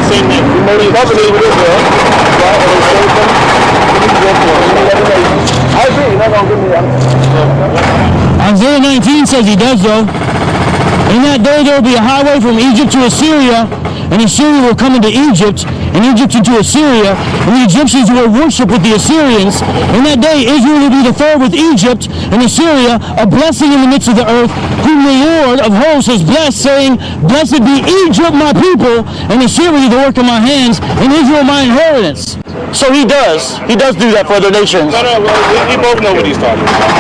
saying that He made a covenant with Israel, right? And he saved them from Egypt and many other nations. I agree. You're not going to give me that. Isaiah 19 says he does, though. In that day there will be a highway from Egypt to Assyria, and Assyria will come into Egypt, and Egypt into Assyria, and the Egyptians will worship with the Assyrians. In that day Israel will be the third with Egypt and Assyria, a blessing in the midst of the earth, whom the Lord of hosts has blessed, saying, Blessed be Egypt, my people, and Assyria, the work of my hands, and Israel, my inheritance. So he does do that for other nations. No, we both know what he's talking about.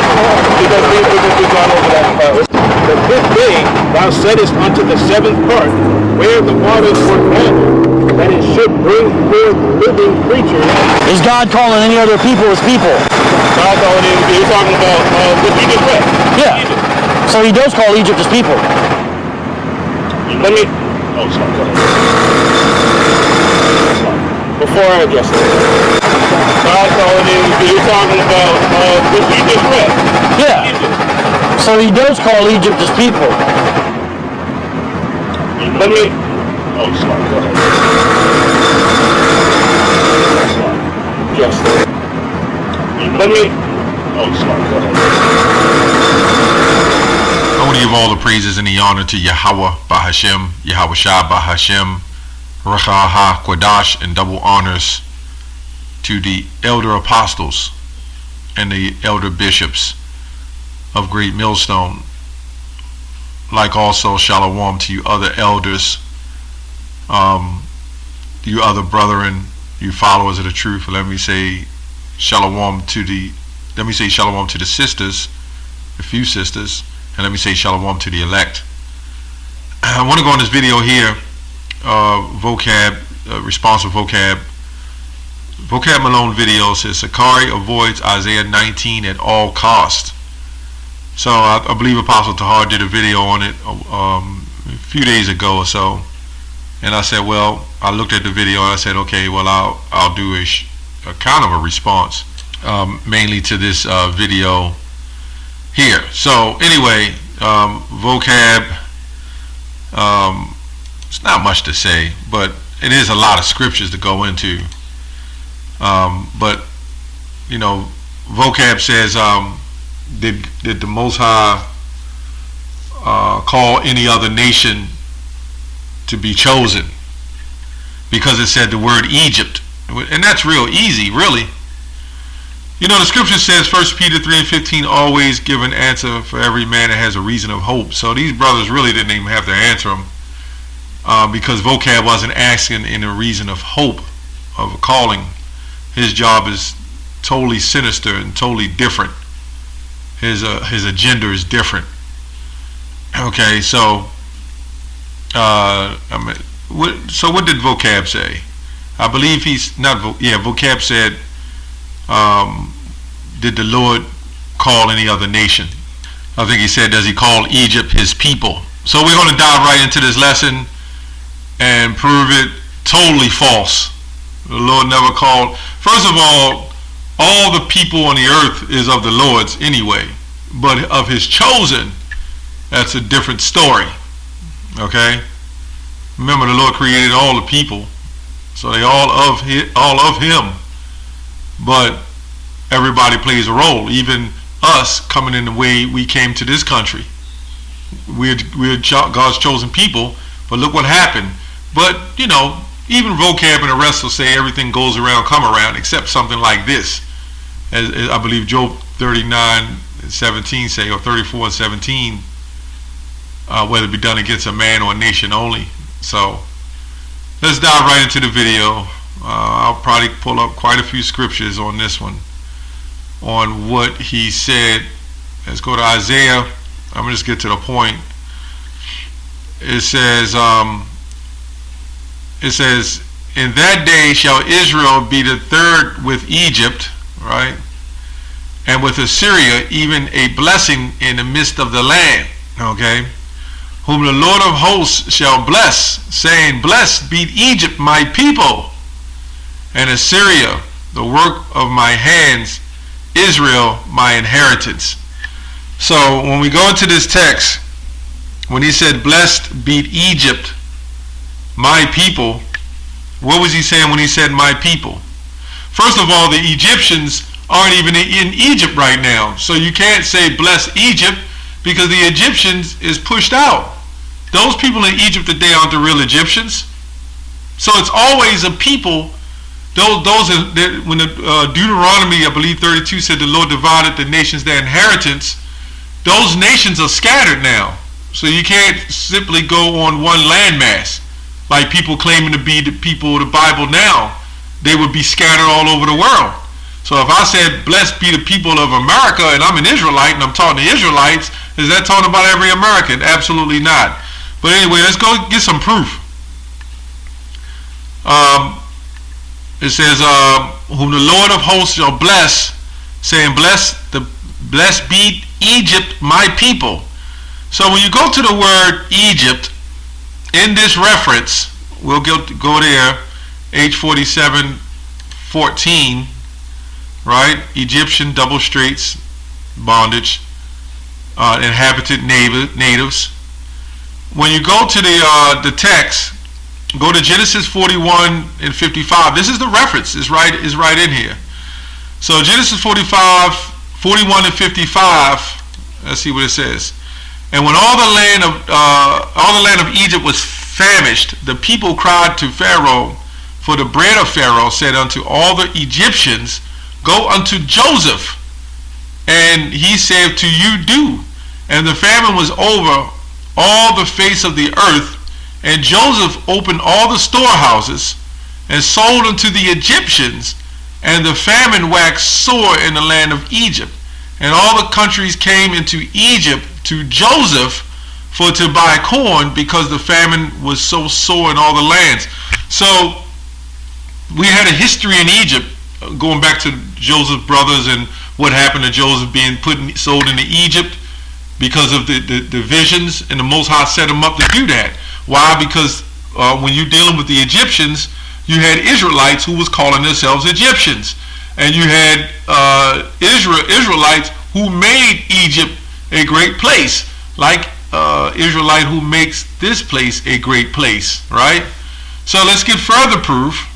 Because we've gone over that. The fifth day thou saidest unto the seventh part, where the waters were gathered, that it should bring forth living creatures. Is God calling any other people his people? God calling it, you're talking about what you just read. Yeah. Egypt. So he does call Egypt his people. Let me, sorry, go ahead. Before I address it, God calling it, you're talking about what you just read. Yeah. Egypt. So he does call Egypt his people. Let me, sorry, go ahead. Just let me, sorry, go ahead. I want to give all the praises and the honor to Yahweh Bahashem, Yahweh Shah Bahashem, Rachaha Quadash, and double honors to the elder apostles and the elder bishops of Great Millstone, like also shalom to you other elders, you other brethren, you followers of the truth. Let me say shalom to the sisters, a few sisters, and let me say shalom to the elect. I want to go on this video here, vocab, responsive vocab. Vocab Malone video says SICARII avoids Isaiah 19 at all cost. So I believe Apostle Tahar did a video on it a few days ago or so, and I said, well, I looked at the video and I said, okay, well, I'll do a kind of a response, mainly to this video here. So anyway, vocab, it's not much to say, but it is a lot of scriptures to go into. But you know, vocab says, did the Most High call any other nation to be chosen? Because it said the word Egypt, and that's real easy, really. You know, the scripture says, 1 Peter 3:15, always give an answer for every man that has a reason of hope. So these brothers really didn't even have to answer them, because vocab wasn't asking in a reason of hope, of a calling. His job is totally sinister and totally different. His agenda is different. Okay, so so what did vocab say? I believe he's not. Vocab said, did the Lord call any other nation? I think he said, does he call Egypt his people? So we're going to dive right into this lesson and prove it totally false. The Lord never called. First of all the people on the earth is of the Lord's anyway, but of his chosen, that's a different story. Okay, remember, the Lord created all the people, so they all of him, but everybody plays a role. Even us coming in the way we came to this country, we're God's chosen people. But look what happened. But you know, even vocab and the rest will say everything goes around, come around, except something like this. As I believe Job 39:17 say, or 34:17, whether it be done against a man or a nation only. So let's dive right into the video. I'll probably pull up quite a few scriptures on this one, on what he said. Let's go to Isaiah. I'm gonna just get to the point. It says, in that day shall Israel be the third with Egypt, right? And with Assyria, even a blessing in the midst of the land, okay? Whom the Lord of hosts shall bless, saying, Blessed be Egypt, my people, and Assyria, the work of my hands, Israel, my inheritance. So when we go into this text, when he said, Blessed be Egypt, my people, What was he saying when he said my people? First of all, the Egyptians aren't even in Egypt right now. So you can't say bless Egypt because the Egyptians is pushed out. Those people in Egypt today aren't the real Egyptians. So it's always a people. When the Deuteronomy, I believe 32 said the Lord divided the nations their inheritance, those nations are scattered now. So you can't simply go on one landmass like people claiming to be the people of the Bible now. They would be scattered all over the world. So if I said blessed be the people of America and I'm an Israelite and I'm talking to Israelites, is that talking about every American? Absolutely not. But anyway, let's go get some proof. It says, whom the Lord of hosts shall bless, saying, blessed be Egypt, my people. So when you go to the word Egypt, in this reference, we'll go there, H47:14, right? Egyptian, double straits, bondage, inhabited natives. When you go to the text, go to Genesis 41:55. This is the reference. Is right in here. So Genesis 41:55. Let's see what it says. And when all the land of Egypt was famished, the people cried to Pharaoh for the bread of Pharaoh, said unto all the Egyptians, go unto Joseph. And he said, to you do. And the famine was over all the face of the earth. And Joseph opened all the storehouses and sold unto the Egyptians. And the famine waxed sore in the land of Egypt. And all the countries came into Egypt to Joseph for to buy corn, because the famine was so sore in all the lands. So we had a history in Egypt, going back to Joseph's brothers and what happened to Joseph being sold into Egypt because of the visions, and the Most High set him up to do that. Why? Because when you're dealing with the Egyptians, you had Israelites who was calling themselves Egyptians, and you had Israelites who made Egypt a great place, like Israelite who makes this place a great place, right? So let's get further proof.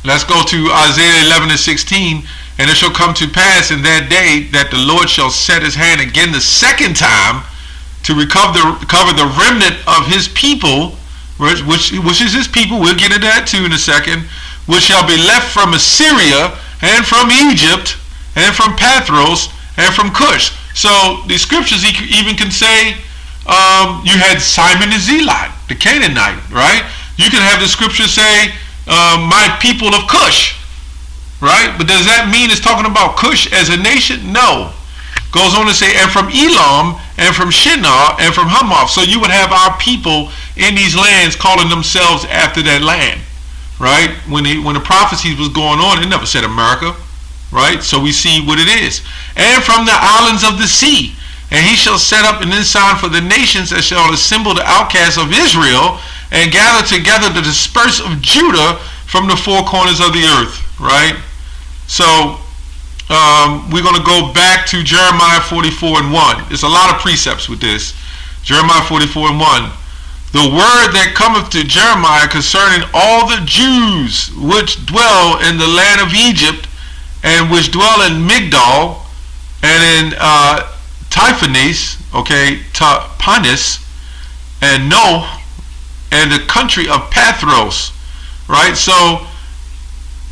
Let's go to Isaiah 11:16. And it shall come to pass in that day that the Lord shall set his hand again the second time to cover the remnant of his people, which is his people. We'll get into that too in a second. Which shall be left from Assyria and from Egypt and from Pathros and from Cush. So the scriptures even can say you had Simon the Zealot, the Canaanite, right? You can have the scripture say my people of Cush. Right? But does that mean it's talking about Cush as a nation? No. Goes on to say, and from Elam, and from Shinar, and from Hamath. So you would have our people in these lands calling themselves after that land. Right? When the prophecies was going on, it never said America. Right? So we see what it is. And from the islands of the sea. And he shall set up an ensign for the nations that shall assemble the outcasts of Israel, and gather together the dispersed of Judah from the four corners of the earth. Right? So we're going to go back to Jeremiah 44:1. There's a lot of precepts with this. Jeremiah 44:1. The word that cometh to Jeremiah concerning all the Jews which dwell in the land of Egypt, and which dwell in Migdol, and in Typhanes, Tapanis, and No, and the country of Pathros. Right? So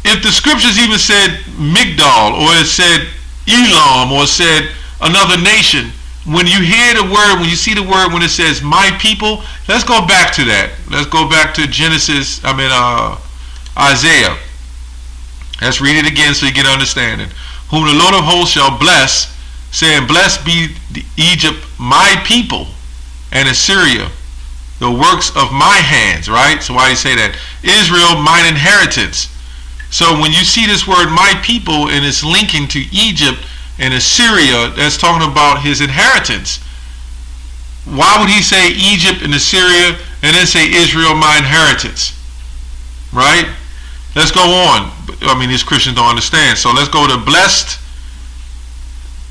if the scriptures even said Migdol, or it said Elam, or it said another nation, when you hear the word, when you see the word, when it says my people, let's go back to that. Let's go back to Isaiah. Let's read it again so you get understanding. Whom the Lord of hosts shall bless, saying, blessed be Egypt, my people, and Assyria, the works of my hands. Right? So why do you say that? Israel, mine inheritance. So when you see this word my people and it's linking to Egypt and Assyria, that's talking about his inheritance. Why would he say Egypt and Assyria and then say Israel, my inheritance? Right? Let's go on. I mean, these Christians don't understand. So let's go to blessed.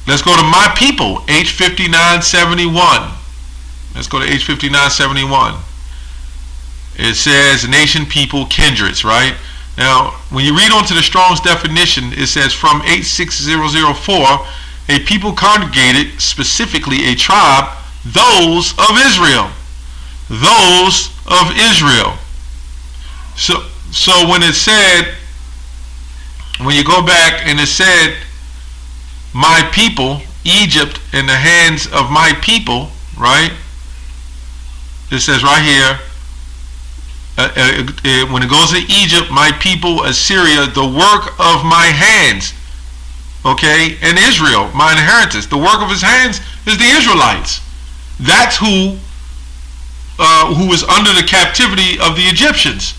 Let's go to my people, H5971. Let's go to H5971. It says nation, people, kindreds, right? Now, when you read on to the Strong's definition, it says from 86004, a people congregated, specifically a tribe, those of Israel. Those of Israel. So when it said, when you go back and it said, my people, Egypt, in the hands of my people, right? It says right here, when it goes to Egypt, my people, Assyria, the work of my hands, okay, and Israel, my inheritance, the work of his hands is the Israelites. That's who was under the captivity of the Egyptians,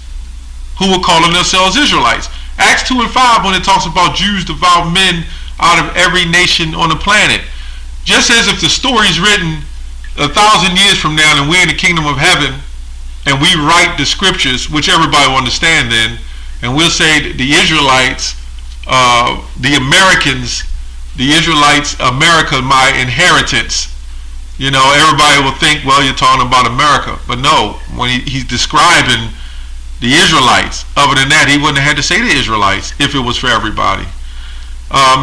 who were calling themselves Israelites. Acts 2 and 5, when it talks about Jews devout men out of every nation on the planet, just as if the story is written 1,000 years from now and we're in the kingdom of heaven and we write the scriptures, which everybody will understand then, and we'll say the Israelites, the Americans, the Israelites, America, my inheritance. You know, everybody will think, well, you're talking about America. But no, when he's describing the Israelites, other than that, he wouldn't have had to say the Israelites if it was for everybody.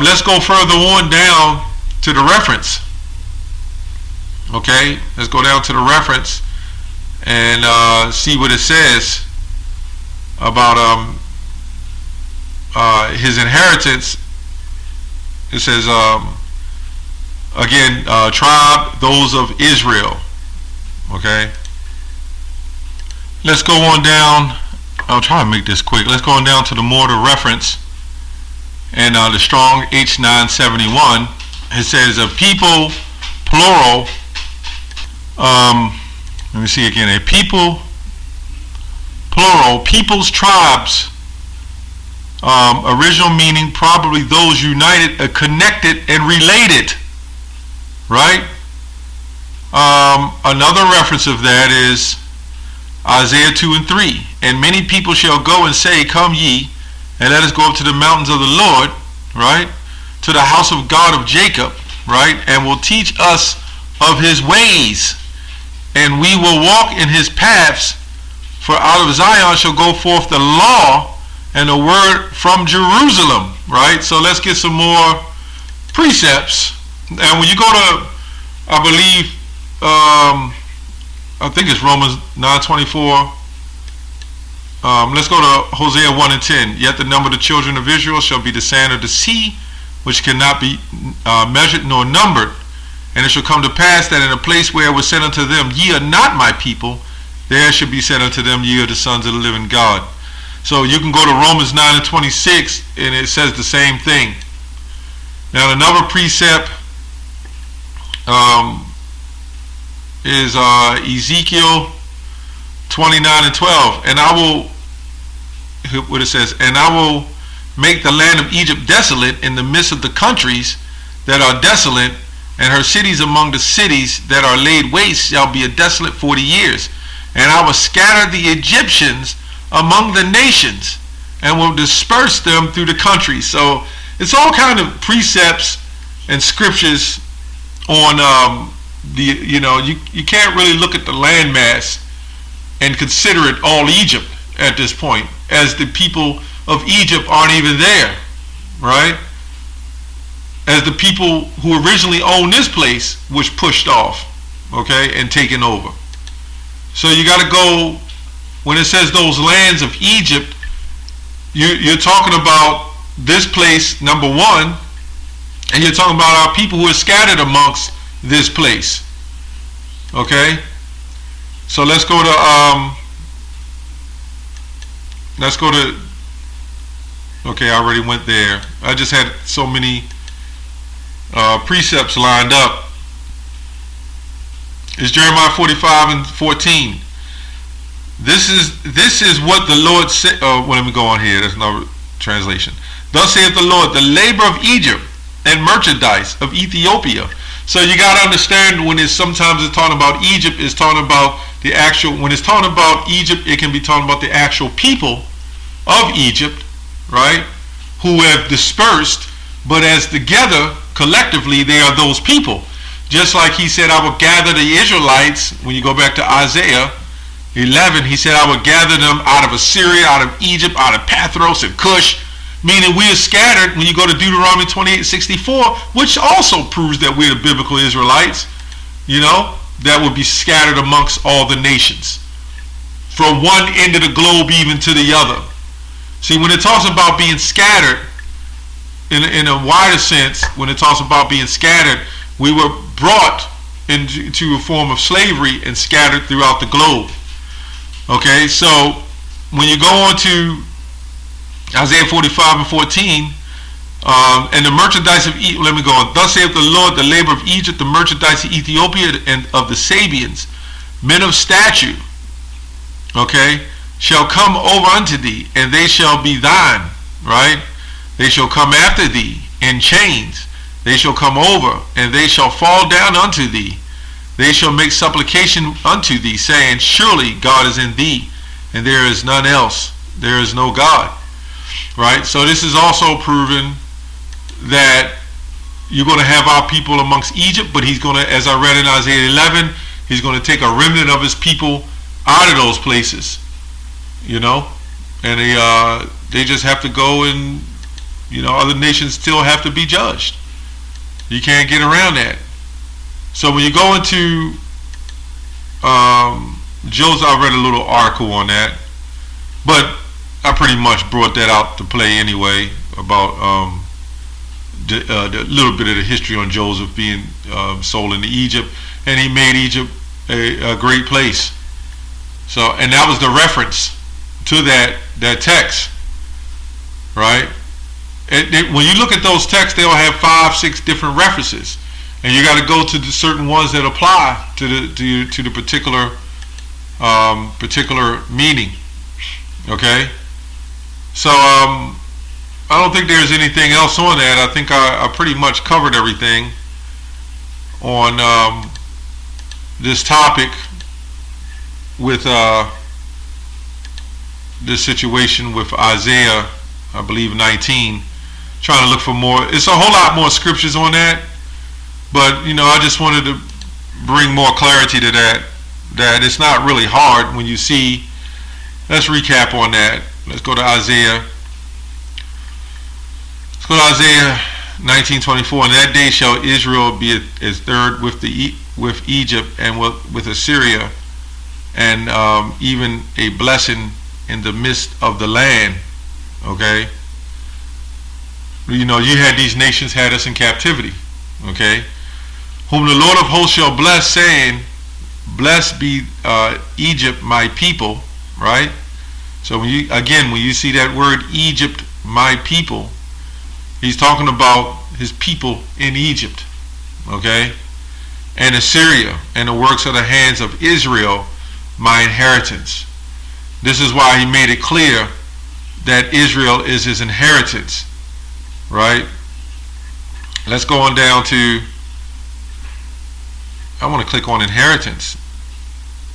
Let's go further on down to the reference. Okay, let's go down to the reference and see what it says about his inheritance. It says, again, tribe, those of Israel. Okay, let's go on down. I'll try to make this quick. Let's go on down to the mortar reference and the Strong H971. It says a people, plural. Let me see again. A people, plural, peoples, tribes. Original meaning probably those united, connected, and related. Right? Another reference of that is Isaiah 2 and 3. And many people shall go and say, come ye, and let us go up to the mountains of the Lord, right? To the house of God of Jacob, right? And will teach us of his ways, and we will walk in his paths. For out of Zion shall go forth the law and the word from Jerusalem, right? So let's get some more precepts. And when you go to, I believe, I think it's Romans 9:24. Let's go to Hosea 1 and 10. Yet the number of the children of Israel shall be the sand of the sea, which cannot be measured nor numbered. And it shall come to pass that in a place where it was said unto them, ye are not my people, there shall be said unto them, ye are the sons of the living God. So you can go to Romans 9 and 26, and it says the same thing. Now another precept is Ezekiel 29 and 12. And I will, what it says, and I will make the land of Egypt desolate in the midst of the countries that are desolate, and her cities among the cities that are laid waste shall be a desolate 40 years. And I will scatter the Egyptians among the nations, and will disperse them through the countries. So it's all kind of precepts and scriptures on you can't really look at the landmass and consider it all Egypt at this point, as the people of Egypt aren't even there, right? As the people who originally owned this place was pushed off, okay, and taken over. So you got to go, when it says those lands of Egypt, you're talking about this place, number one, and you're talking about our people who are scattered amongst this place. Okay? So let's go to okay, I already went there. I just had so many precepts lined up. It's Jeremiah 45 and 14. This is what the Lord said. Well, let me go on here. There's another translation. Thus saith the Lord, the labor of Egypt and merchandise of Ethiopia. So you got to understand, when sometimes it's talking about Egypt, it's talking about the actual, when it's talking about Egypt, it can be talking about the actual people of Egypt, right, who have dispersed, but as together, collectively, they are those people. Just like he said, I will gather the Israelites, when you go back to Isaiah, 11, he said, I will gather them out of Assyria, out of Egypt, out of Pathros and Cush, meaning we are scattered when you go to Deuteronomy 28:64, which also proves that we're the biblical Israelites, that would be scattered amongst all the nations, from one end of the globe even to the other. See, when it talks about being scattered, in a wider sense, when it talks about being scattered, we were brought into a form of slavery and scattered throughout the globe. Okay, so when you go on to Isaiah 45:14, and the merchandise of Egypt, let me go on. Thus saith the Lord, the labor of Egypt, the merchandise of Ethiopia, and of the Sabians, men of stature, okay, shall come over unto thee, and they shall be thine, right? They shall come after thee in chains. They shall come over, and they shall fall down unto thee. They shall make supplication unto thee, saying, surely God is in thee, and there is none else. There is no God. Right? So this is also proven that you're going to have our people amongst Egypt, but he's going to, as I read in Isaiah 11, he's going to take a remnant of his people out of those places, and they just have to go, and other nations still have to be judged. You can't get around that. So when you go into Joseph, I read a little article on that, but I pretty much brought that out to play anyway, about the little bit of the history on Joseph being sold into Egypt, and he made Egypt a great place. So, and that was the reference to that text, right? When you look at those texts, they'll have 5-6 different references, and you got to go to the certain ones that apply to the particular meaning. Okay, so I don't think there's anything else on that. I think I pretty much covered everything on this topic with this situation with Isaiah, I believe 19. Trying to look for more. It's a whole lot more scriptures on that, but I just wanted to bring more clarity to that it's not really hard when you see. Let's recap on that. Let's go to Isaiah. Let's go to Isaiah 19:24. In that day shall Israel be as third with Egypt and with Assyria, and even a blessing in the midst of the land. Okay. You had these nations had us in captivity. Okay. Whom the Lord of hosts shall bless, saying, blessed be Egypt, my people. Right? So when you see that word Egypt, my people, he's talking about his people in Egypt. Okay? And Assyria, and the works of the hands of Israel, my inheritance. This is why he made it clear that Israel is his inheritance. Right? Let's go on down to, I want to click on inheritance.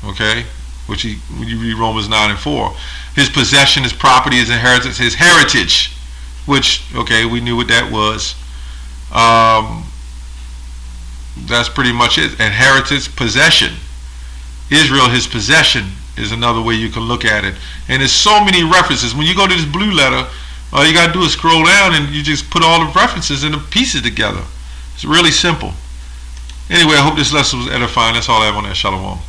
Okay? When you read Romans 9:4. His possession, his property, his inheritance, his heritage, which, okay, we knew what that was. That's pretty much it. Inheritance, possession. Israel, his possession, is another way you can look at it. And there's so many references. When you go to this blue letter, all you got to do is scroll down and you just put all the references and the pieces together. It's really simple. Anyway, I hope this lesson was edifying. That's all I have on that. Shalom.